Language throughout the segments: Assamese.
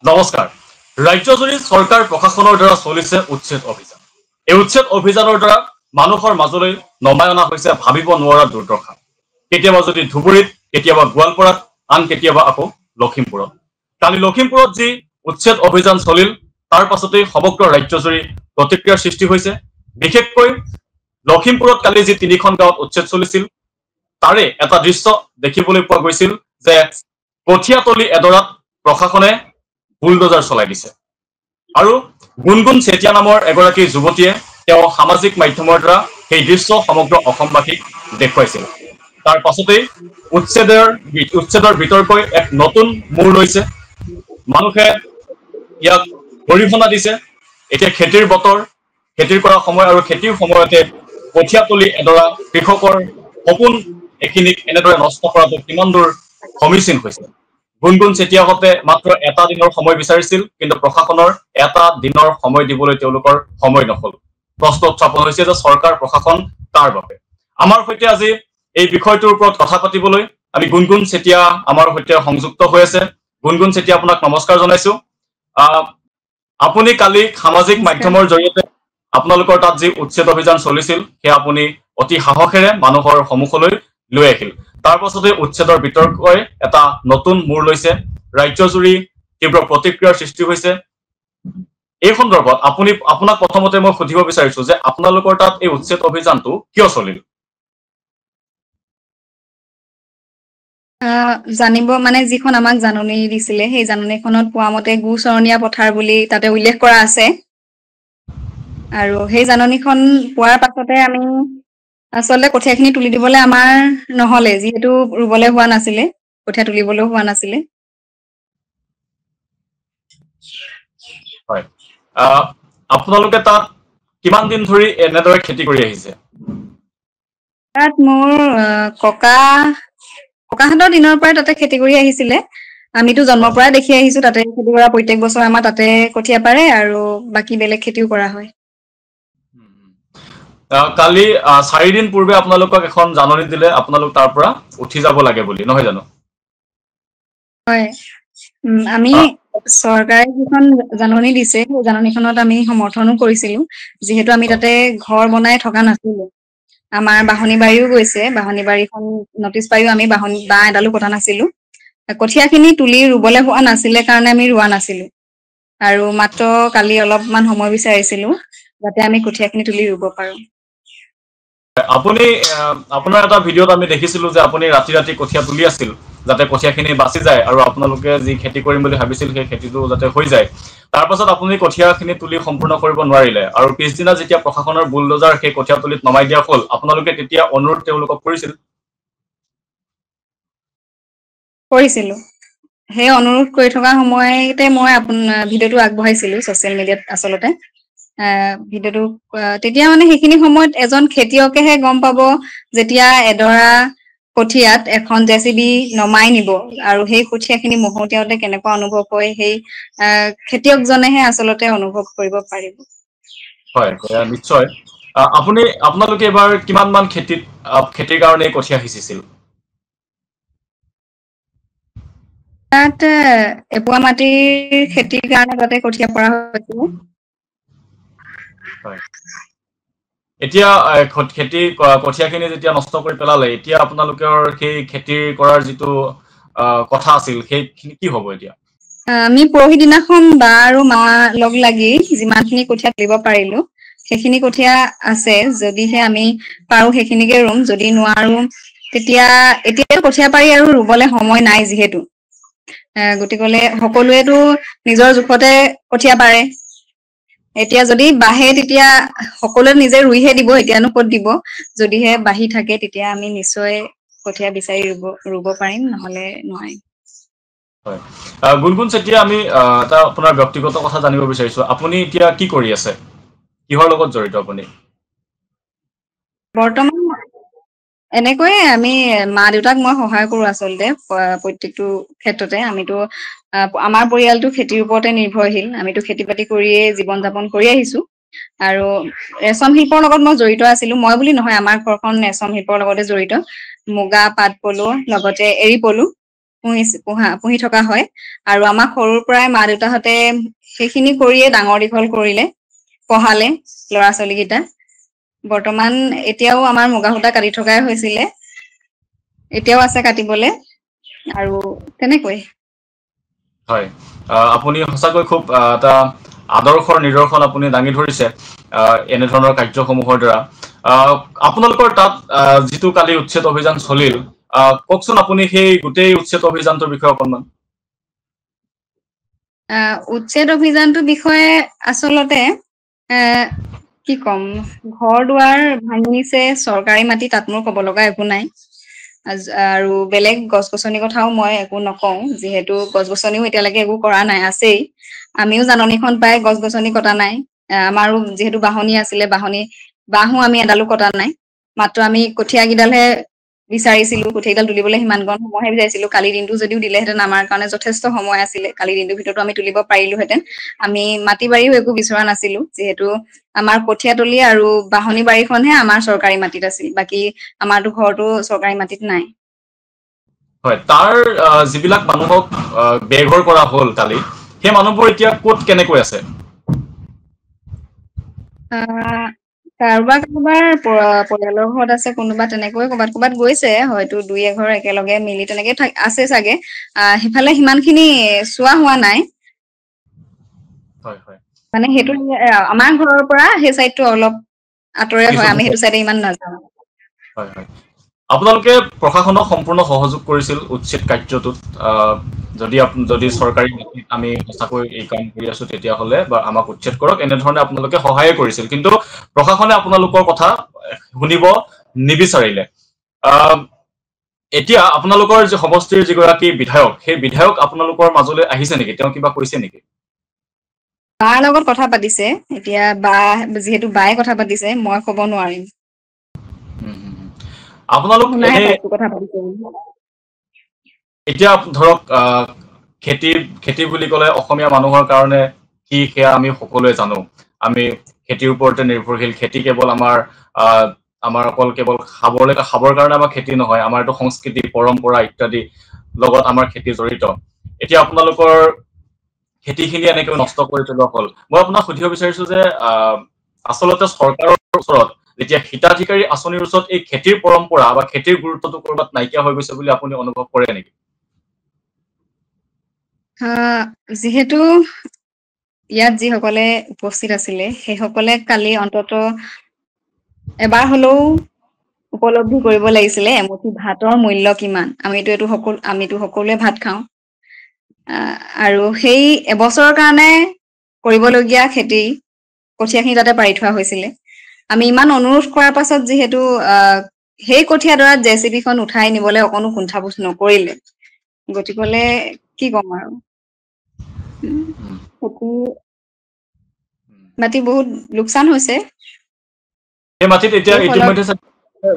নমস্কাৰ। ৰাজ্যজুৰি চৰকাৰ প্ৰশাসনৰ দ্বাৰা চলিছে উচ্ছেদ অভিযান। এই উচ্ছেদ অভিযানৰ দ্বাৰা মানুহৰ মাজলৈ নমাই অনা হৈছে ভাবিব নোৱাৰা দুৰ্দশা। কেতিয়াবা যদি ধুবুৰীত, কেতিয়াবা গোৱালপাৰাত, আন কেতিয়াবা আকৌ লখিমপুৰত। কালি লখিমপুৰত যি উচ্ছেদ অভিযান চলিল, তাৰ পাছতেই সমগ্ৰ ৰাজ্যজুৰি প্ৰতিক্ৰিয়াৰ সৃষ্টি হৈছে। বিশেষকৈ লখিমপুৰত কালি যি 3খন গাঁৱত উচ্ছেদ চলিছিল, তাৰে এটা দৃশ্য দেখিবলৈ পোৱা গৈছিল যে কঠীয়াতলী এডৰাত প্ৰশাসনে বুলডোজাৰ চলাই দিছে আৰু গুণগুণ চেতিয়া নামৰ এগৰাকী যুৱতীয়ে তেওঁ সামাজিক মাধ্যমৰ দ্বাৰা সেই দৃশ্য সমগ্ৰ অসমবাসীক দেখুৱাইছিল। তাৰ পাছতেই উচ্ছেদৰ বিতৰ্কই এক নতুন মূৰ লৈছে। মানুহে ইয়াক গৰিহণা দিছে। এতিয়া খেতিৰ বতৰ, খেতিৰ কৰা সময় আৰু খেতিৰ সময়তে কঠীয়াতলী এডৰা কৃষকৰ সপোন এইখিনিক এনেদৰে নষ্ট কৰাটো কিমান দূৰ সমীচীন হৈছে। গুণগুণ চেতিয়াহঁতে মাত্ৰ এটা দিনৰ সময় বিচাৰিছিল, কিন্তু প্ৰশাসনৰ এটা দিনৰ সময় দিবলৈ তেওঁলোকৰ সময় নহল। প্ৰশ্ন উত্থাপন হৈছে যে চৰকাৰ প্ৰশাসন তাৰ বাবে। আমাৰ সৈতে আজি এই বিষয়টোৰ ওপৰত কথা পাতিবলৈ আমি গুণগুণ চেতিয়া আমাৰ সৈতে সংযুক্ত হৈ আছে। গুণগুণ চেতিয়া, আপোনাক নমস্কাৰ জনাইছো। আপুনি কালি সামাজিক মাধ্যমৰ জৰিয়তে আপোনালোকৰ তাত যি উচ্ছেদ অভিযান চলিছিল সেয়া আপুনি অতি সাহসেৰে মানুহৰ সন্মুখলৈ লৈ আহিল। তাৰ পাছতে উচ্ছেদৰ বিতৰ্কই এটা নতুন মূৰ লৈছে। ৰাজ্যজুৰি তীব্ৰ প্ৰতিক্ৰিয়াৰ সৃষ্টি হৈছে। এই সন্দৰ্ভত আপোনাক প্ৰথমতে মই সুধিব বিচাৰিছো যে আপোনালোকৰ তাত এই উচ্ছেদ অভিযানটো কিয় চলিল? জানিব মানে যিখন আমাক জাননী দিছিলে, সেই জাননীখনত পোৱা মতে গোচৰণীয়া পথাৰ বুলি তাতে উল্লেখ কৰা আছে। আৰু সেই জাননীখন পোৱাৰ পাছতে আমি আচলতে কঠীয়াখিনি তুলি দিবলৈ আমাৰ নহলে, যিহেতু ৰুবলৈ হোৱা নাছিলে, কঠীয়া তুলিবলৈও হোৱা নাছিলে। হয়, আপোনালোকে তাত কিমান দিন ধৰি এনেদৰে খেতি কৰি আহিছে? তাত মোৰ ককাহঁতৰ দিনৰ পৰাই তাতে খেতি কৰি আহিছিলে। আমিতো জন্মৰ পৰাই দেখি আহিছো তাতে খেতি কৰা। প্ৰত্যেক বছৰ আমাৰ তাতে কঠীয়া পাৰে আৰু বাকী বেলেগ খেতিও কৰা হয়। কালি 4 দিন পূৰ্বে আপোনালোকক এখন জাননী দিলে আপোনালোক তাৰ পৰা উঠি যাব লাগে বুলি, নহয় জানো? হয়, আমি চৰকাৰে যিখন জাননী দিছে সেই জাননীখনত আমি সমৰ্থনো কৰিছিলো, যিহেতু আমি তাতে ঘৰ বনাই থকা নাছিলো। আমাৰ বাহনী বাৰীও গৈছে, বাহনী বাৰীখন নটিচ পাইও আমি বাঁহ এডালো কটা নাছিলো। কঠীয়াখিনি তুলি ৰুবলৈ হোৱা নাছিলে কাৰণে আমি ৰোৱা নাছিলো, আৰু মাত্ৰ কালি অলপমান সময় বিচাৰিছিলো যাতে আমি কঠীয়াখিনি তুলি ৰুব পাৰো। আপুনি আপোনাৰ এটা ভিডিঅ'ত আমি দেখিছিলো যে আপুনি ৰাতি ৰাতি কঠীয়া তুলি আছিল, যাতে কঠীয়াখিনি বাচি যায় আৰু আপোনালোকে যি খেতি কৰিম বুলি ভাবিছিল সেই খেতিটো যাতে হৈ যায়। তাৰ পাছত আপুনি কঠীয়াখিনি তুলি সম্পূৰ্ণ কৰিব নোৱাৰিলে, আৰু পিছদিনা যেতিয়া প্ৰশাসনৰ বুলডোজাৰ সেই কঠীয়াতলীত নমাই দিয়া হ'ল, আপোনালোকে তেতিয়া অনুৰোধ তেওঁলোকক কৰিছিল? কৰিছিলো। সেই অনুৰোধ কৰি থকা সময়তে মই ভিডিঅ'টো আগবঢ়াইছিলো ছচিয়েল মিডিয়াত। আচলতে ভিডিঅ'টো তেতিয়া মানে সেইখিনি সময়ত এজন খেতিয়কেহে গম পাব, যেতিয়া এডৰা কঠিয়াত এখন জেচিবি নমাই নিব আৰু সেই কঠীয়াখিনি মহতিয়াওতে কেনেকুৱা অনুভৱ হয়, সেই খেতিয়কজনেহে আচলতে অনুভৱ কৰিব পাৰিব। হয়, নিশ্চয়। আপোনালোকে এইবাৰ কিমান মান খেতিৰ কাৰণে কঠীয়া সিঁচিছিল? তাত এপোৱা মাটিৰ খেতিৰ কাৰণে তাতে কঠীয়া পৰা হৈছিলে। হয়। এতিয়া কঠীয়াখিনি যেতিয়া নষ্ট কৰি পেলালে, এতিয়া আপোনালোকৰ সেই খেতিৰ কৰাৰ যিটো কথা আছিল, সেইখিনি কি হ'ব এতিয়া? আমি পৰহি দিনাখন বা আৰু মা লগ লাগি যিমানখিনি কঠীয়া তুলিব পাৰিলো সেইখিনি কঠীয়া আছে। যদিহে আমি পাৰো সেইখিনিকে ৰুম, যদি নোৱাৰো তেতিয়া এতিয়া কঠীয়া পাৰি আৰু ৰুবলৈ সময় নাই যিহেতু। গতিকলে সকলোৱেতো নিজৰ জোখতে কঠীয়া পাৰে। এতিয়া যদি বাঢ়ে তেতিয়া সকলোৱে নিজে ৰুইহে দিব, এতিয়ানো ক'ত দিব। যদিহে বাঢ়ি থাকে তেতিয়া আমি নিশ্চয় কঠীয়া বিচাৰি ৰুব পাৰিম, নহলে নোৱাৰিম। হয়, গুণগুণ চেতিয়া, আমি এটা আপোনাৰ ব্যক্তিগত কথা জানিব বিচাৰিছো। আপুনি এতিয়া কি কৰি আছে? কিহৰ লগত জড়িত আপুনি? বৰ্তমান এনেকৈয়ে আমি মা-দেউতাক মই সহায় কৰো আচলতে প্ৰত্যেকটো ক্ষেত্ৰতে। আমিতো আমাৰ পৰিয়ালটো খেতিৰ ওপৰতে নিৰ্ভৰশীল। আমিতো খেতি বাতি কৰিয়ে জীৱন যাপন কৰি আহিছো। আৰু ৰেচম শিল্পৰ লগত মই জড়িত আছিলো। মই বুলি নহয়, আমাৰ ঘৰখন ৰেচম শিল্পৰ লগতে জড়িত। মুগা, পাট পলু, লগতে এৰী পলু। পুহি থকা হয় আৰু আমাক সৰুৰ পৰাই মা দেউতাহঁতে সেইখিনি কৰিয়ে ডাঙৰ দীঘল কৰিলে, পঢ়ালে ল'ৰা ছোৱালীকেইটা। বৰ্তমান এতিয়াও আমাৰ মুগা সূতা কাটি থকাই হৈছিলে, এতিয়াও আছে কাটিবলে আৰু তেনেকৈ। হয়, আপুনি সঁচাকৈ খুব এটা আদৰ্শৰ নিদৰ্শন আপুনি দাঙি ধৰিছে এনেধৰণৰ কাৰ্যসমূহৰ দ্বাৰা। আপোনালোকৰ তাত যিটো কালি উচ্ছেদ অভিযান চলিল, কওকচোন আপুনি সেই গোটেই উচ্ছেদ অভিযানটোৰ বিষয়ে অকণমান। উচ্ছেদ অভিযানটোৰ বিষয়ে আচলতে কি কম, ঘৰ দুৱাৰ ভাঙিছে, চৰকাৰী মাটি, তাত মোৰ ক'ব লগা একো নাই। আৰু বেলেগ গছ গছনিৰ কথাও মই একো নকওঁ, যিহেতু গছ গছনিও এতিয়ালৈকে একো কৰা নাই, আছেই। আমিও জাননীখন পাই গছ গছনি কটা নাই। আমাৰো যিহেতু বাহনি আছিলে, বাঁহো আমি এডালো কটা নাই। মাত্ৰ আমি কঠীয়া কেইডালহে বিচাৰিছিলো, কঠীয়াকেইডাল তুলিবলৈ সিমান কণ সময়হে বিচাৰিছিলো। কালি দিনটো যদিও দিলেহেঁতেন আমাৰ কাৰণে যথেষ্ট সময় আছিলে, কালি দিনটোৰ ভিতৰতো আমি তুলিব পাৰিলোহেঁতেন। আমি মাটি বাৰীও একো বিচৰা নাছিলো, যিহেতু আমাৰ কঠীয়াতলি আৰু বাহনি বাৰীখনহে আমাৰ চৰকাৰী মাটিত আছিল, বাকী আমাৰতো ঘৰটো চৰকাৰী মাটিত নাই। হয়, তাৰ যিবিলাক মানুহক বেঘৰ কৰা হ'ল কালি, সেই মানুহবোৰ এতিয়া ক'ত কেনেকৈ আছে? কাৰোবাৰ পৰিয়ালৰ ঘৰত আছে, কোনোবা তেনেকৈ ক'ৰবাত গৈছে, হয়তো দুই এঘৰ একেলগে মিলি তেনেকে আছে চাগে। সিফালে সিমান খিনি চোৱা হোৱা নাই। হয় হয়। মানে সেইটো আমাৰ ঘৰৰ পৰা সেই চাইডটো অলপ আঁতৰে কিছু হয়, আমি দূৰ। সেইটো চাইডে ইমান নাজানো। হয় হয়। আপোনালোকে প্ৰশাসনক সম্পূৰ্ণ সহযোগ কৰিছিল উচ্ছেদ কাৰ্যটোত। যদি চৰকাৰী মাটিত আমি সঁচাকৈ এই কাম কৰি আছো, তেতিয়াহ'লে বা আমাক উচ্ছেদ কৰক, এনেধৰণে আপোনালোকে সহায়ে কৰিছিল। কিন্তু প্ৰশাসনে আপোনালোকৰ কথা শুনিব নিবিচাৰিলে। এতিয়া আপোনালোকৰ যি সমষ্টিৰ যিগৰাকী বিধায়ক, সেই বিধায়ক আপোনালোকৰ মাজলৈ আহিছে নেকি? তেওঁ কিবা কৈছে নেকি? বাৰ লগত কথা পাতিছে। এতিয়া যিহেতু বায়ে কথা পাতিছে, মই ক'ব নোৱাৰিম। আপোনালোক শুনাহে এনে পাইছো কথা পাতিছে বুলি। এতিয়া ধৰক খেতি বুলি ক'লে অসমীয়া মানুহৰ কাৰণে কি, সেয়া আমি সকলোৱে জানো। আমি খেতিৰ ওপৰতে নিৰ্ভৰশীল। খেতি কেৱল আমাৰ অকল কেৱল খাবৰ কাৰণে আমাৰ খেতি নহয়, আমাৰ এইটো সংস্কৃতি, পৰম্পৰা ইত্যাদি লগত আমাৰ খেতি জড়িত। এতিয়া আপোনালোকৰ খেতিখিনি এনেকৈ নষ্ট কৰি পেলোৱা হ'ল। মই আপোনাক সুধিব বিচাৰিছো যে আচলতে চৰকাৰৰ ওচৰত, যেতিয়া হিতাধিকাৰী আঁচনিৰ ওচৰত এই খেতিৰ পৰম্পৰা বা খেতিৰ গুৰুত্বটো ক'ৰবাত নাইকিয়া হৈ গৈছে বুলি আপুনি অনুভৱ কৰে নেকি? যিহেতু ইয়াত যিসকলে উপস্থিত আছিলে, সেইসকলে কালি অন্তত এবাৰ হলেও উপলব্ধি কৰিব লাগিছিলে এমুঠি ভাতৰ মূল্য কিমান। আমিতো সকলোৱে ভাত খাওঁ। আৰু সেই এবছৰৰ কাৰণে কৰিবলগীয়া খেতি, কঠীয়াখিনি তাতে পাৰি থোৱা হৈছিলে। আমি ইমান অনুৰোধ কৰাৰ পাছত যিহেতু সেই কঠীয়াডৰাত JCB খন উঠাই নিবলৈ অকণো কুণ্ঠাবোধ নকৰিলে, গতিকলে কি ক'ম আৰু। মাটি বহুত লোকচান হৈছে। সেই মাটিত এতিয়া এই ফলত ইতিমধ্যে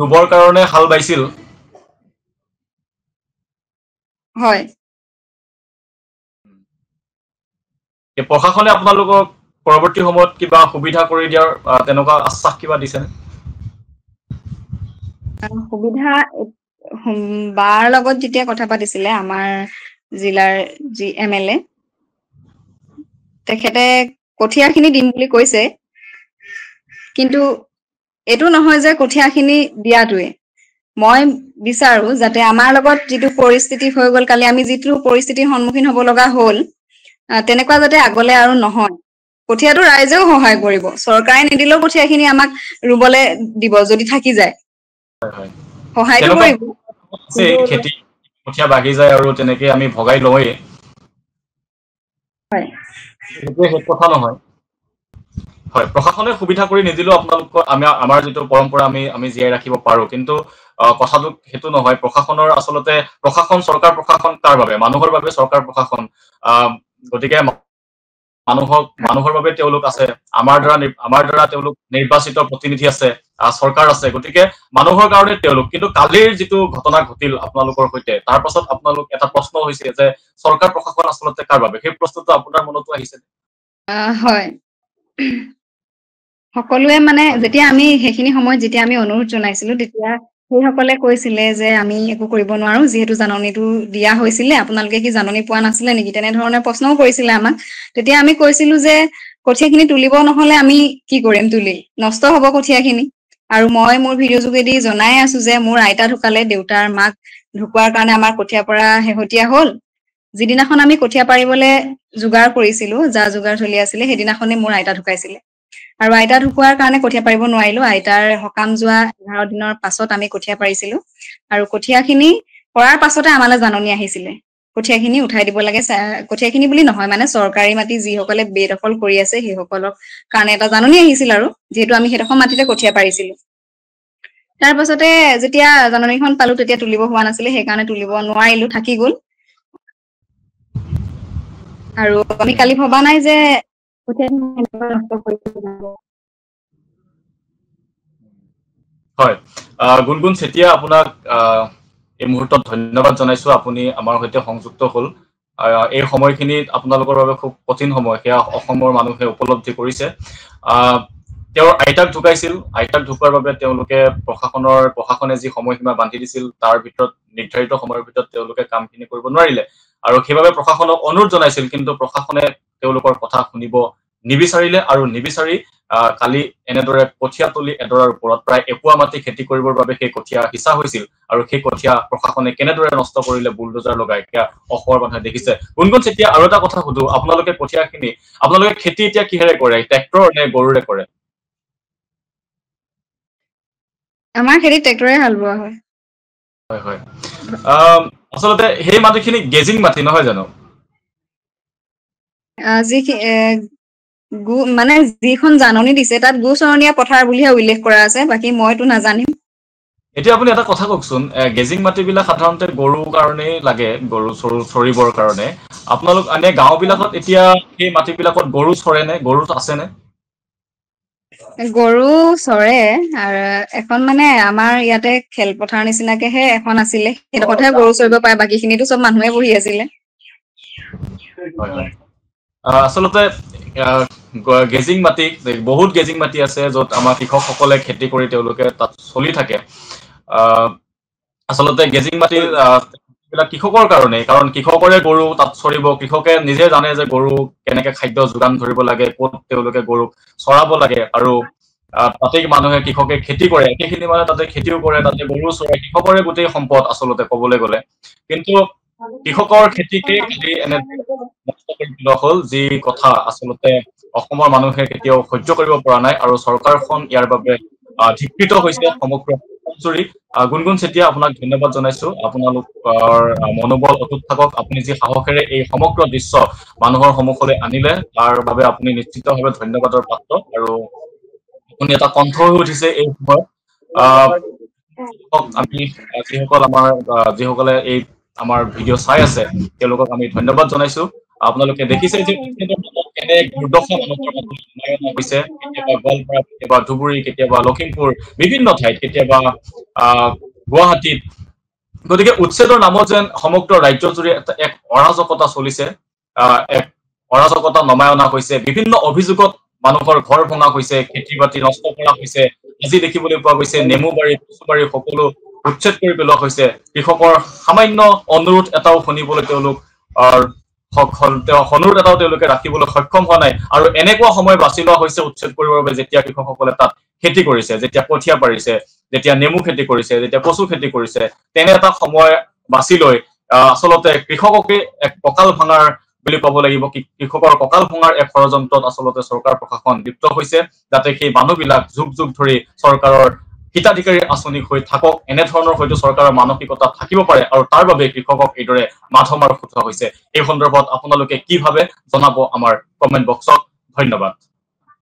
ৰুবৰ কাৰণে হাল বাইছিল। হয়। প্ৰশাসনে আপোনালোকক পৰৱৰ্তী সময়ত কিবা সুবিধা কৰি দিয়াৰ তেনেকুৱা আশ্বাস কিবা দিছেনে? সুবিধা বাৰ লগত যেতিয়া কথা পাতিছিলে, আমাৰ জিলাৰ যি MLA, তেখেতে কঠীয়াখিনি দিম বুলি কৈছে। কিন্তু এইটো নহয় যে কঠীয়াখিনি দিয়াটোৱে। মই বিচাৰো যাতে আমাৰ লগত যিটো পৰিস্থিতি হৈ গ'ল কালি, আমি যিটো পৰিস্থিতিৰ সন্মুখীন হ'ব লগা হ'ল, তেনেকুৱা যাতে আগলে আৰু নহয়। কঠীয়াটো ৰাইজেও সহায় কৰিব, চৰকাৰে নিদিলেও কঠীয়াখিনি আমাক ৰুবলৈ দিব যদি থাকি যায়। হয় হয়। সহায়টো তেনেকুৱা কৰিব কিন্তু খেতি কঠীয়া বাঢ়ি যায় আৰু তেনেকে আমি ভগাই লওঁৱেই। হয়। সেইটোৱে শেষ কথা নহয়। হয়, প্ৰশাসনে সুবিধা কৰি নিদিলেও আপোনালোকৰ আমাৰ যিটো পৰম্পৰা আমি জীয়াই ৰাখিব পাৰো। কিন্তু কথাটো সেইটো নহয়। চৰকাৰ প্ৰশাসন কাৰ বাবে? মানুহৰ বাবে চৰকাৰ প্ৰশাসন। গতিকে মানুহৰ বাবে তেওঁলোক আছে। আমাৰ দ্বাৰা তেওঁলোক নিৰ্বাচিত প্ৰতিনিধি আছে, চৰকাৰ আছে। গতিকে মানুহৰ কাৰণে তেওঁলোক। কিন্তু কালিৰ যিটো ঘটনা ঘটিল আপোনালোকৰ সৈতে, তাৰ পাছত আপোনালোক এটা প্ৰশ্ন হৈছে যে চৰকাৰ প্ৰশাসন আচলতে কাৰ বাবে? সেই প্ৰশ্নটো আপোনাৰ মনতো আহিছে? হয়। সকলোৱে মানে হয় যেতিয়া আমি সেইখিনি সময়ত যেতিয়া আমি অনুৰোধ জনাইছিলো, তেতিয়া সেইসকলে কৈছিলে যে আমি একো কৰিব নোৱাৰো, যিহেতু জাননীটো দিয়া হৈছিলে, আপোনালোকে কি জাননী পোৱা নাছিলে নেকি, তেনেধৰণৰ প্ৰশ্নও কৰিছিলে আমাক। তেতিয়া আমি কৈছিলো যে কঠীয়াখিনি তুলিব নহলে আমি কি কৰিম, তুলি নষ্ট হব কঠীয়াখিনি। আৰু মই মোৰ ভিডিঅ' যোগেদি জনাই আছো যে মোৰ আইতা ঢুকালে, দেউতাৰ মাক ঢুকোৱাৰ কাৰণে আমাৰ কঠীয়া পৰা শেহতীয়া হল। যিদিনাখন আমি কঠীয়া পাৰিবলৈ যোগাৰ কৰিছিলো, যা যোগাৰ চলি আছিলে, সেইদিনাখনে মোৰ আইতা ঢুকাইছিলে। আৰু আইতা ঢুকোৱাৰ কাৰণে কঠীয়া পাৰিব নোৱাৰিলো। আইতাৰ সকাম যোৱা 11 দিনৰ পাছত আমি কঠীয়া পাৰিছিলো। আৰু কঠীয়াখিনি কৰাৰ পাছতে আমালৈ জাননী আহিছিলে, কঠীয়াখিনি উঠাই দিব লাগে। কঠীয়াখিনি বুলি নহয়, মানে চৰকাৰী মাটি যিসকলে বেদখল কৰি আছে সেইসকলৰ কাৰণে এটা জাননী আহিছিল। আৰু যিহেতু আমি সেইডোখৰ মাটিতে কঠীয়া পাৰিছিলো, তাৰ পাছতে যেতিয়া জাননীখন পালো তেতিয়া তুলিব হোৱা নাছিলে, সেইকাৰণে তুলিব নোৱাৰিলো, থাকি গল। আৰু আমি কালি ভবা নাই যে হয়, গুণগুণ চেতিয়া, আপোনাক এই মুহূৰ্তত ধন্যবাদ জনাইছো। আপুনি আমাৰ সৈতে সংযুক্ত হল। এই সময়খিনিত আপোনালোকৰ বাবে খুব কঠিন সময়, সেয়া অসমৰ মানুহে উপলব্ধি কৰিছে। তেওঁৰ আইতাক ঢুকাইছিল, আইতাক ঢুকোৱাৰ বাবে তেওঁলোকে প্ৰশাসনে যি সময়সীমা বান্ধি দিছিল, তাৰ ভিতৰত নিৰ্ধাৰিত সময়ৰ ভিতৰত তেওঁলোকে কামখিনি কৰিব নোৱাৰিলে। আৰু সেইবাবে প্ৰশাসনক অনুৰোধ জনাইছিল, কিন্তু প্ৰশাসনে তেওঁলোকৰ কথা শুনিব নিবিচাৰিলে। আৰু নিবিচাৰি কালি এনেদৰে কঠীয়া তুলি এডৰাৰ ওপৰত প্ৰায় এপোৱা মাটি খেতি কৰিবৰ বাবে সেই কঠীয়া সিঁচা হৈছিল। আৰু সেই কঠীয়া প্ৰশাসনে কেনেদৰে নষ্ট কৰিলে বুলডোজাৰ লগাই, সেয়া অসমৰ মানুহে দেখিছে। গুণগুণ চেতিয়া, আৰু এটা কথা সুধো, আপোনালোকে খেতি এতিয়া কিহেৰে কৰে, ট্ৰেক্টৰ নে গৰুৰে কৰে? আমাৰ খেতিত ট্ৰেক্টৰে হাল বোৱা হয়। হয় হয়, আচলতে সেই মাটিখিনি গেজিং মাটি নহয় জানো? মানে যিখন জাননী দিছে তাত গোচৰণীয়া পথাৰ বুলিহে উল্লেখ কৰা আছে, বাকী মইতো নাজানিম। এতিয়া আপুনি এটা কথা কওকচোন, গেজিং মাটিবিলাক সাধাৰণতে গৰুৰ কাৰণেই লাগে, গৰু চৰিবৰ কাৰণে। আপোনালোক এনে গাঁও বিলাকত এতিয়া সেই মাটিবিলাকত গৰু চৰেনে, গৰু আছেনে? গৰু চৰে, আৰু এখন মানে আমাৰ ইয়াতে খেলপথাৰ নিচিনাকেহে এখন আছিলে, সেইডোখৰতহে গৰু চৰিব পাৰে, বাকী খিনিতো চব মানুহে বহি আছিলে। হয় হয়, আচলতে গেজিং মাটি, বহুত গেজিং মাটি আছে য'ত আমাৰ কৃষকসকলে খেতি কৰি তেওঁলোকে তাত চলি থাকে। আচলতে গেজিং মাটিৰ বিলাক কৃষকৰ কাৰণেই, কাৰণ কৃষকৰে গৰু তাত চৰিব, কৃষকে নিজে জানে যে গৰু কেনেকে খাদ্য যোগান ধৰিব লাগে, ক'ত তেওঁলোকে গৰুক চৰাব লাগে। আৰু তাতে মানুহে কৃষকে খেতি কৰে, একেখিনি মানে তাতে খেতিও কৰে, তাতে গৰু চৰে, কৃষকৰে গোটেই সম্পদ আচলতে ক'বলৈ গ'লে। কিন্তু কৃষকৰ খেতিকে খালি এনে নষ্ট কৰি পেলোৱা হ'ল, যি কথা আচলতে অসমৰ মানুহে কেতিয়াও সহ্য কৰিব পৰা নাই। আৰু চৰকাৰখন ইয়াৰ বাবে ধিকৃত হৈছে সমগ্ৰ অসমজুৰি। গুণগুণ চেতিয়া, আপোনাক ধন্যবাদ জনাইছো। আপোনালোকৰ মনোবল অটুট থাকক। আপুনি যি সাহসেৰে এই সমগ্ৰ দৃশ্য মানুহৰ সন্মুখলৈ আনিলে, তাৰ বাবে আপুনি নিশ্চিতভাৱে ধন্যবাদৰ পাত্ৰ। আৰু আপুনি এটা কণ্ঠ হৈ উঠিছে এই সময়ত। আমি যিসকলে এই আমাৰ ভিডিঅ' চাই আছে, তেওঁলোকক আমি ধন্যবাদ জনাইছো। আপোনালোকে দেখিছে যে কেনে দুৰ্দশা মানুহৰ হৈছে, কেতিয়াবা গোৱালপাৰা, কেতিয়াবা ধুবুৰী, কেতিয়াবা লখিমপুৰ, বিভিন্ন ঠাইত, কেতিয়াবা গুৱাহাটীত। গতিকে উচ্ছেদৰ নামত যেন সমগ্ৰ ৰাজ্যজুৰি এক অৰাজকতা চলিছে, এক অৰাজকতা নমাই অনা হৈছে। বিভিন্ন অভিযোগত মানুহৰ ঘৰ ভঙা হৈছে, খেতি বাতি নষ্ট কৰা হৈছে। আজি দেখিবলৈ পোৱা গৈছে নেমুবাৰী, কচুবাৰী সকলো উচ্ছেদ কৰি পেলোৱা হৈছে। কৃষকৰ সামান্য অনুৰোধ এটাও শুনিবলৈ অনুৰোধ এটাও তেওঁলোকে ৰাখিবলৈ সক্ষম হোৱা নাই। আৰু এনেকুৱা সময় বাছি লোৱা হৈছে উচ্ছেদ কৰিবৰ বাবে, যেতিয়া কৃষকসকলে তাত খেতি কৰিছে, যেতিয়া কঠীয়া পাৰিছে, যেতিয়া নেমু খেতি কৰিছে, যেতিয়া কচু খেতি কৰিছে, তেনে এটা সময় বাছি লৈ আচলতে কৃষককে এক কঁকাল ভাঙাৰ বুলি ক'ব লাগিব, কৃষকৰ কঁকাল ভঙাৰ এক ষড়যন্ত্ৰত আচলতে চৰকাৰ প্ৰশাসন লিপ্ত হৈছে, যাতে সেই মানুহবিলাক যুগ যুগ ধৰি চৰকাৰৰ হিতাধিকাৰী আঁচনি হৈ থাকক, এনেধৰণৰ হয়তো চৰকাৰৰ মানসিকতা থাকিব পাৰে। আৰু তাৰ বাবে কৃষকক এইদৰে মাধমাৰ ফুটোৱা হৈছে। এই সন্দৰ্ভত আপোনালোকে কি ভাবে জনাব আমাৰ কমেণ্ট বক্সত। ধন্যবাদ।